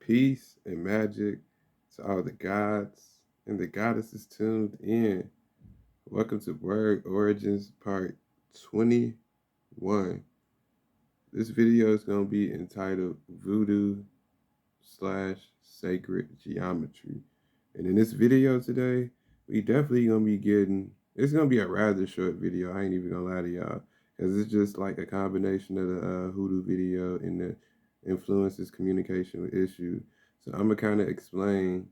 Peace and magic to all the gods and the goddesses tuned in. Welcome to Word Origins Part 21. This video is going to be entitled Voodoo / Sacred Geometry. And in this video today, we definitely going to be it's going to be a rather short video. I ain't even going to lie to y'all. Because it's just like a combination of the Hoodoo video and the influences communication with issue. So I'm going to kind of explain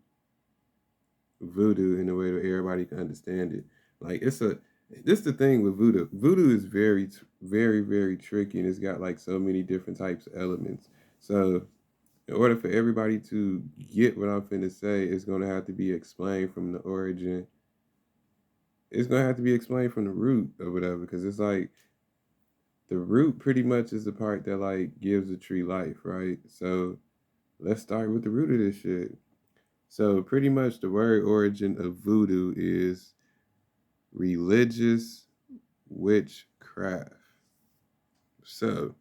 Voodoo in a way that everybody can understand it. Like this is the thing with Voodoo. Voodoo is very, very tricky, and it's got like so many different types of elements. So in order for everybody to get what I'm finna say, it's gonna have to be explained from the origin. It's gonna have to be explained from the root or whatever, because it's like the root pretty much is the part that like gives a tree life, right? So let's start with the root of this shit. So pretty much the word origin of voodoo is religious witchcraft. So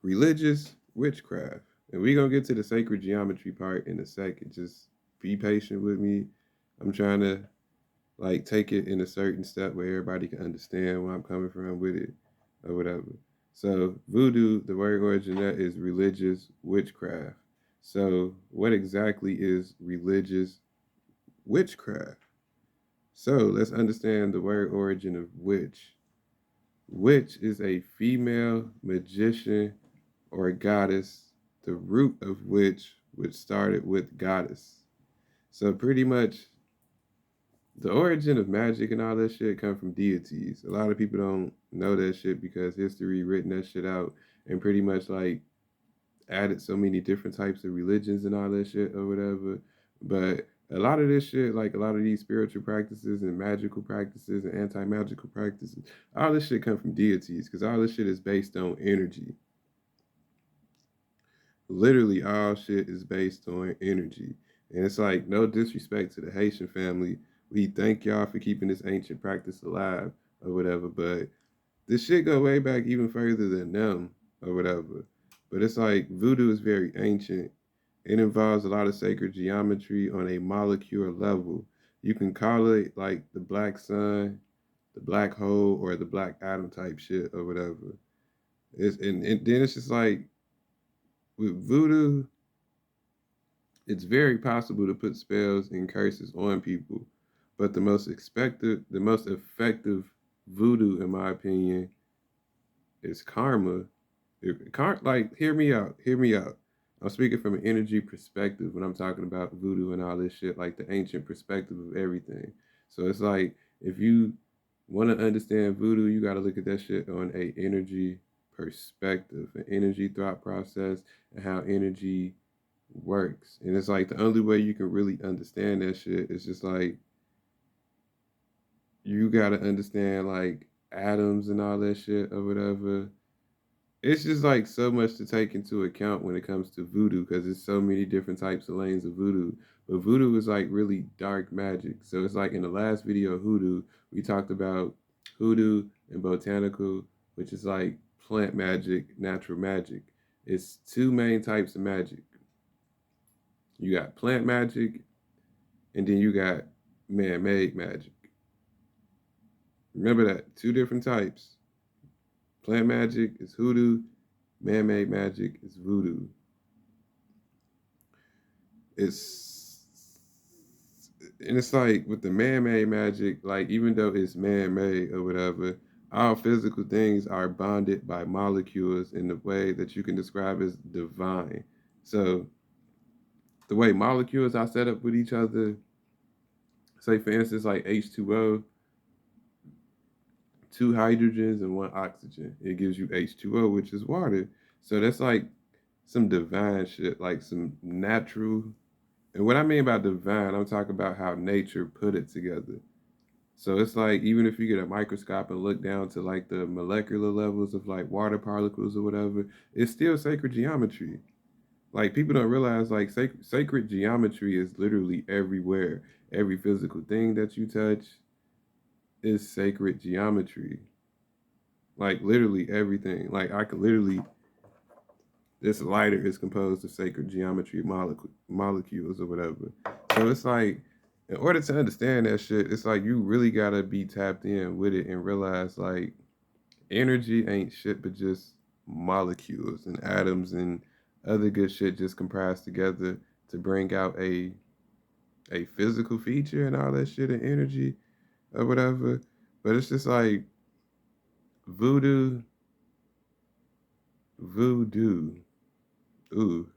religious witchcraft. And we're going to get to the sacred geometry part in a second. Just be patient with me. I'm trying to like take it in a certain step where everybody can understand where I'm coming from with it or whatever. So voodoo, the word origin that is religious witchcraft. So what exactly is religious witchcraft? So let's understand the word origin of witch. Witch is a female magician or goddess, the root of which started with goddess. So pretty much the origin of magic and all that shit come from deities. A lot of people don't know that shit because history written that shit out and pretty much like added so many different types of religions and all that shit or whatever. But a lot of this shit, like a lot of these spiritual practices and magical practices and anti-magical practices, all this shit come from deities because all this shit is based on energy. Literally all shit is based on energy. And it's like no disrespect to the Haitian family. We thank y'all for keeping this ancient practice alive or whatever, but this shit go way back even further than them or whatever. But it's like voodoo is very ancient. It involves a lot of sacred geometry on a molecular level. You can call it like the black sun, the black hole, or the black atom type shit or whatever. And then it's just like with voodoo, it's very possible to put spells and curses on people. But the most effective voodoo, in my opinion, is karma. Like, hear me out. Hear me out. I'm speaking from an energy perspective when I'm talking about voodoo and all this shit, like the ancient perspective of everything. So it's like if you want to understand voodoo, you got to look at that shit on a energy perspective, an energy thought process, and how energy works. And it's like the only way you can really understand that shit is just like you got to understand like atoms and all that shit or whatever. It's just like so much to take into account when it comes to voodoo because there's so many different types of lanes of voodoo. But voodoo is like really dark magic. So it's like in the last video of hoodoo, we talked about hoodoo and botanical, which is like plant magic, natural magic. It's two main types of magic. You got plant magic and then you got man-made magic. Remember that, two different types. Plant magic is hoodoo, man-made magic is voodoo. It's like with the man-made magic, like even though it's man-made or whatever, all physical things are bonded by molecules in the way that you can describe as divine. So the way molecules are set up with each other, say for instance like H2O, two hydrogens and one oxygen. It gives you H2O, which is water. So that's like some divine shit, like some natural. And what I mean by divine, I'm talking about how nature put it together. So it's like even if you get a microscope and look down to like the molecular levels of like water particles or whatever, it's still sacred geometry. Like people don't realize like sacred geometry is literally everywhere. Every physical thing that you touch is sacred geometry. Like literally everything. Like I could literally this lighter is composed of sacred geometry molecules or whatever. So it's like, in order to understand that shit, it's like you really gotta be tapped in with it and realize like energy ain't shit but just molecules and atoms and other good shit just comprised together to bring out a physical feature and all that shit and energy or whatever. But it's just like voodoo, voodoo. Ooh,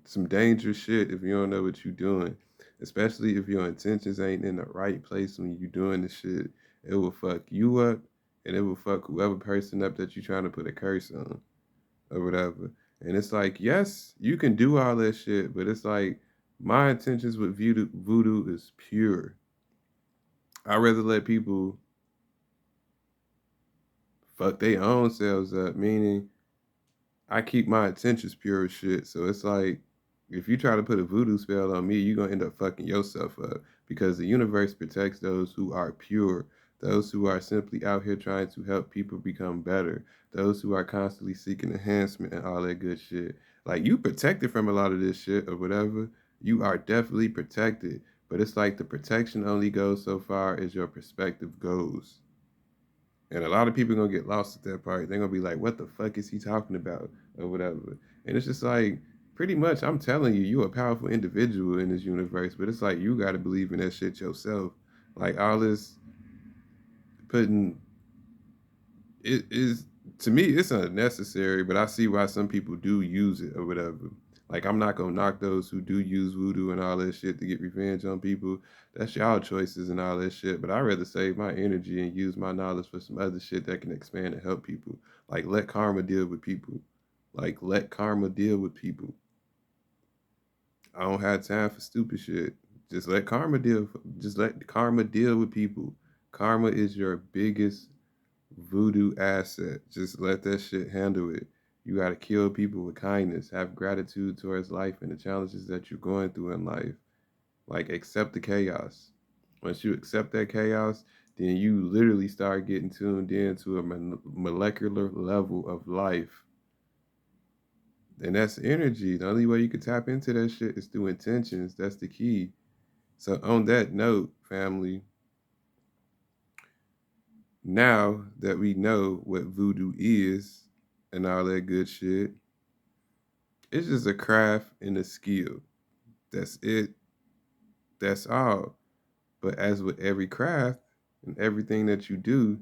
some dangerous shit if you don't know what you're doing. Especially if your intentions ain't in the right place when you doing this shit. It will fuck you up and it will fuck whoever person up that you're trying to put a curse on or whatever. And it's like, yes, you can do all that shit, but it's like my intentions with voodoo is pure. I'd rather let people fuck their own selves up, meaning I keep my intentions pure as shit. So it's like, if you try to put a voodoo spell on me, you're going to end up fucking yourself up because the universe protects those who are pure, those who are simply out here trying to help people become better, those who are constantly seeking enhancement and all that good shit. Like, you protected from a lot of this shit or whatever. You are definitely protected. But it's like the protection only goes so far as your perspective goes. And a lot of people are gonna get lost at that part. They're gonna be like, what the fuck is he talking about? Or whatever. And it's just like, pretty much, I'm telling you, you're a powerful individual in this universe, but it's like you gotta believe in that shit yourself. Like all this putting it is to me it's unnecessary, but I see why some people do use it or whatever. Like I'm not gonna knock those who do use voodoo and all that shit to get revenge on people. That's y'all choices and all that shit. But I'd rather save my energy and use my knowledge for some other shit that can expand and help people. Like let karma deal with people. Like let karma deal with people. I don't have time for stupid shit. Just let karma deal. Just let karma deal with people. Karma is your biggest voodoo asset. Just let that shit handle it. You gotta kill people with kindness. Have gratitude towards life and the challenges that you're going through in life. Like accept the chaos. Once you accept that chaos, then you literally start getting tuned in to a molecular level of life. And that's energy. The only way you can tap into that shit is through intentions. That's the key. So on that note, family, now that we know what voodoo is and all that good shit, it's just a craft and a skill. That's it. That's all. But as with every craft and everything that you do,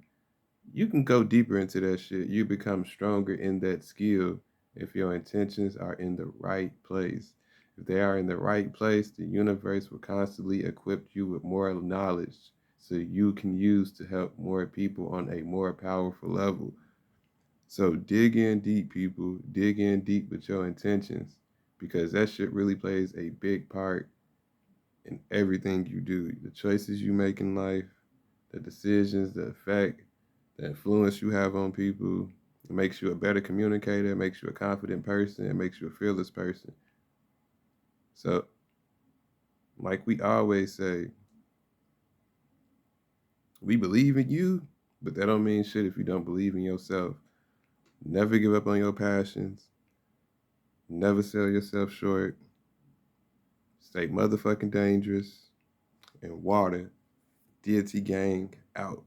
you can go deeper into that shit. You become stronger in that skill if your intentions are in the right place. If they are in the right place, the universe will constantly equip you with more knowledge so you can use to help more people on a more powerful level. So dig in deep, people. Dig in deep with your intentions because that shit really plays a big part in everything you do. The choices you make in life, the decisions, the effect, the influence you have on people. It makes you a better communicator, it makes you a confident person, it makes you a fearless person. So, like we always say, we believe in you, but that don't mean shit if you don't believe in yourself. Never give up on your passions. Never sell yourself short. Stay motherfucking dangerous. And water. Deity gang out.